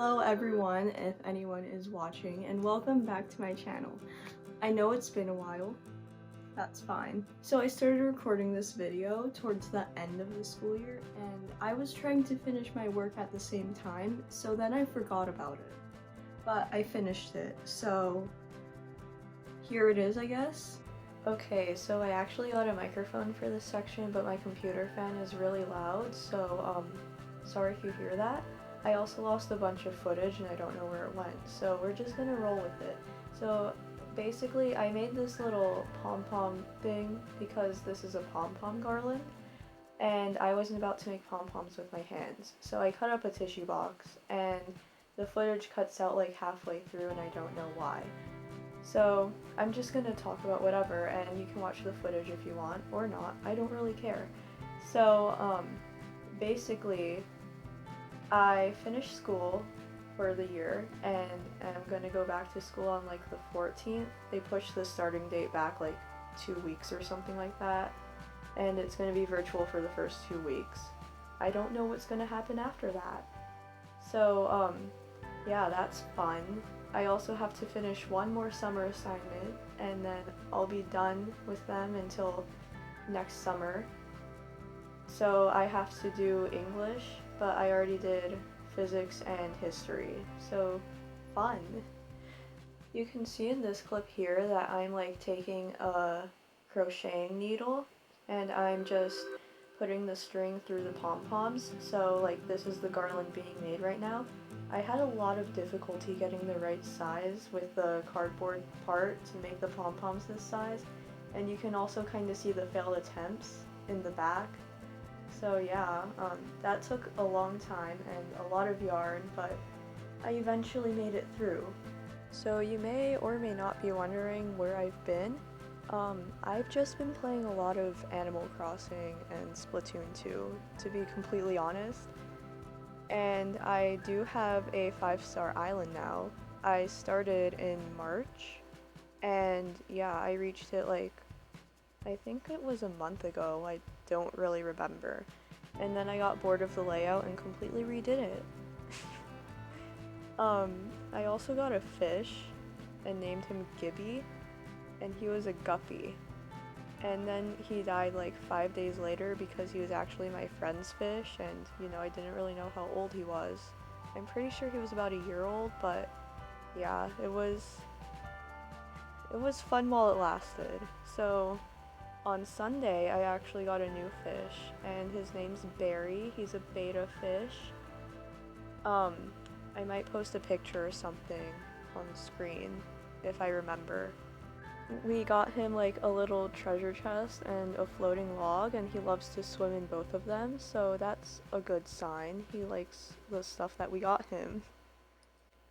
Hello everyone, if anyone is watching, and welcome back to my channel. I know it's been a while, that's fine. So I started recording this video towards the end of the school year, and I was trying to finish my work at the same time, so then I forgot about it. But I finished it, so here it is, I guess. Okay, so I actually got a microphone for this section, but my computer fan is really loud, so sorry if you hear that. I also lost a bunch of footage and I don't know where it went, so we're just gonna roll with it. So basically I made this little pom-pom thing because this is a pom-pom garland, and I wasn't about to make pom-poms with my hands. So I cut up a tissue box and the footage cuts out like halfway through and I don't know why. So I'm just gonna talk about whatever, and you can watch the footage if you want or not. I don't really care. So basically I finished school for the year and I'm gonna go back to school on like the 14th. They pushed the starting date back like 2 weeks or something like that, and it's gonna be virtual for the first 2 weeks. I don't know what's gonna happen after that. So yeah, that's fun. I also have to finish one more summer assignment and then I'll be done with them until next summer. So I have to do English, but I already did physics and history, so fun. You can see in this clip here that I'm like taking a crocheting needle and I'm just putting the string through the pom-poms. So like this is the garland being made right now. I had a lot of difficulty getting the right size with the cardboard part to make the pom-poms this size, and you can also kind of see the failed attempts in the back. So yeah, that took a long time and a lot of yarn, but I eventually made it through. So you may or may not be wondering where I've been. I've just been playing a lot of Animal Crossing and Splatoon 2, to be completely honest. And I do have a 5-star island now. I started in March, and yeah, I reached it like, I think it was a month ago, I don't really remember. And then I got bored of the layout and completely redid it. I also got a fish and named him Gibby, and he was a guppy. And then he died like 5 days later because he was actually my friend's fish, and I didn't really know how old he was. I'm pretty sure he was about a year old, but yeah, it was fun while it lasted. So on Sunday I actually got a new fish, and his name's Barry. He's a beta fish. I might post a picture or something on the screen if I remember. We got him like a little treasure chest and a floating log, and he loves to swim in both of them, so that's a good sign. He likes the stuff that we got him.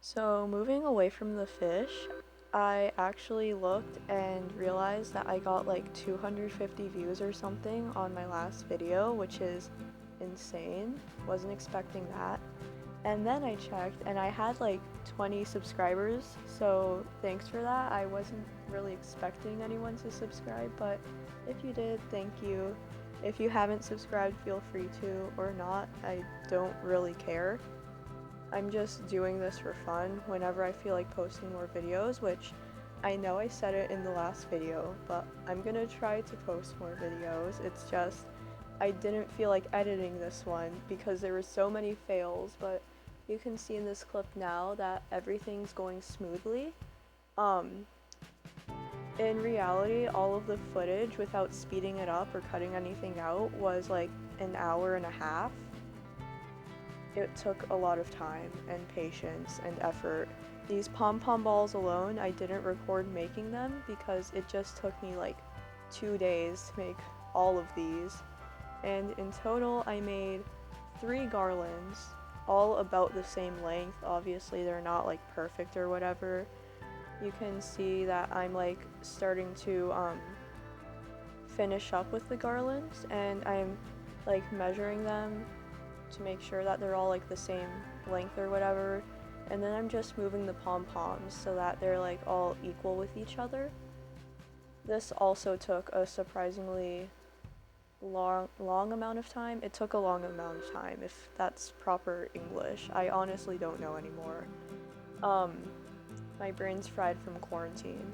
So moving away from the fish, I actually looked and realized that I got like 250 views or something on my last video, which is insane. Wasn't expecting that. And then I checked and I had like 20 subscribers, so thanks for that. I wasn't really expecting anyone to subscribe, but if you did, thank you. If you haven't subscribed, feel free to, or not. I don't really care. I'm just doing this for fun whenever I feel like posting more videos, which I know I said it in the last video, but I'm gonna try to post more videos. It's just I didn't feel like editing this one because there were so many fails, but you can see in this clip now that everything's going smoothly. In reality, all of the footage without speeding it up or cutting anything out was like an hour and a half. It took a lot of time and patience and effort. These pom-pom balls alone, I didn't record making them because it just took me like 2 days to make all of these. And in total I made 3 garlands, all about the same length. Obviously they're not like perfect or whatever. You can see that I'm like starting to finish up with the garlands, and I'm like measuring them to make sure that they're all like the same length or whatever, and then I'm just moving the pom-poms so that they're like all equal with each other. This also took a surprisingly long amount of time. It took a long amount of time, if that's proper English. I honestly don't know anymore. My brain's fried from quarantine.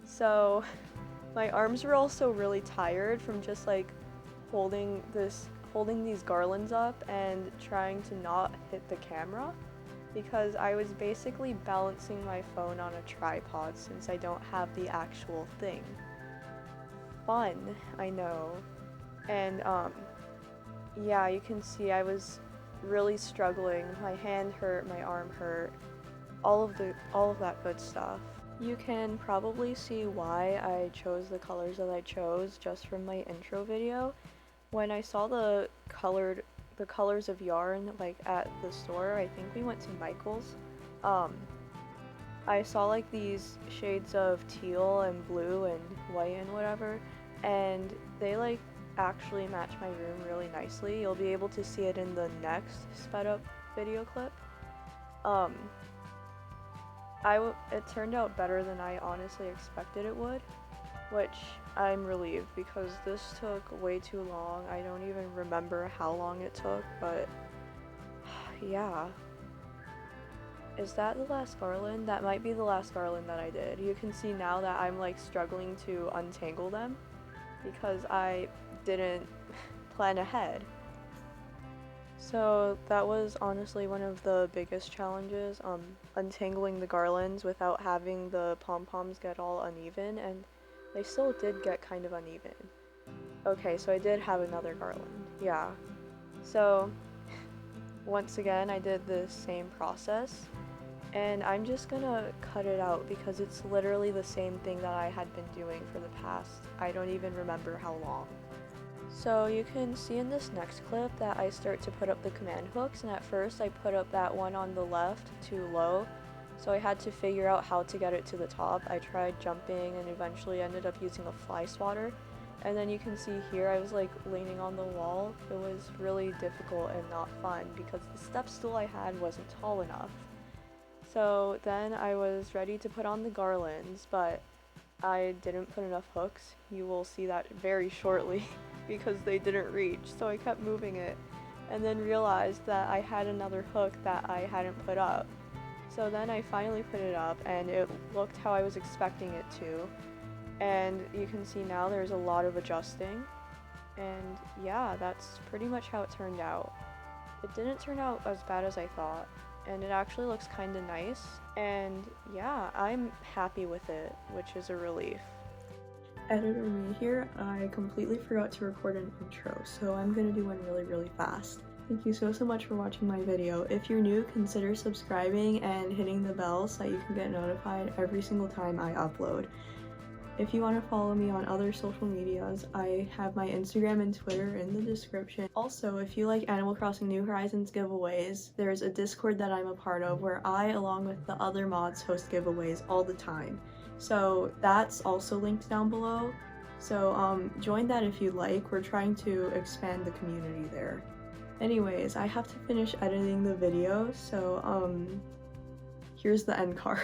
So my arms were also really tired from just like holding these garlands up and trying to not hit the camera, because I was basically balancing my phone on a tripod since I don't have the actual thing. Fun, I know. And yeah, you can see I was really struggling. My hand hurt, my arm hurt, all of that good stuff. You can probably see why I chose the colors that I chose just from my intro video. When I saw the colors of yarn like at the store, I think we went to Michael's, I saw like these shades of teal and blue and white and whatever, and they like actually match my room really nicely. You'll be able to see it in the next sped up video clip. It turned out better than I honestly expected it would, which I'm relieved because this took way too long. I don't even remember how long it took, but yeah. Is that the last garland? That might be the last garland that I did. You can see now that I'm like struggling to untangle them because I didn't plan ahead. So that was honestly one of the biggest challenges, untangling the garlands without having the pom-poms get all uneven, and they still did get kind of uneven. Okay, so I did have another garland, yeah. So once again, I did the same process, and I'm just gonna cut it out because it's literally the same thing that I had been doing for the past, I don't even remember how long. So you can see in this next clip that I start to put up the command hooks, and at first I put up that one on the left too low, so I had to figure out how to get it to the top. I tried jumping and eventually ended up using a fly swatter, and then you can see here I was like leaning on the wall. It was really difficult and not fun because the step stool I had wasn't tall enough. So then I was ready to put on the garlands, but I didn't put enough hooks. You will see that very shortly. Because they didn't reach, so I kept moving it and then realized that I had another hook that I hadn't put up. So then I finally put it up and it looked how I was expecting it to, and you can see now there's a lot of adjusting, and yeah, that's pretty much how it turned out. It didn't turn out as bad as I thought, and it actually looks kind of nice, and yeah, I'm happy with it, which is a relief. Editor me here, I completely forgot to record an intro, so I'm gonna do one really fast. Thank you so much for watching my video. If you're new, consider subscribing and hitting the bell so that you can get notified every single time I upload. If you want to follow me on other social medias, I have my Instagram and Twitter in the description. Also, if you like Animal Crossing New Horizons giveaways, there's a Discord that I'm a part of where I, along with the other mods, host giveaways all the time. So that's also linked down below. So join that if you'd like. We're trying to expand the community there. Anyways, I have to finish editing the video, so here's the end card.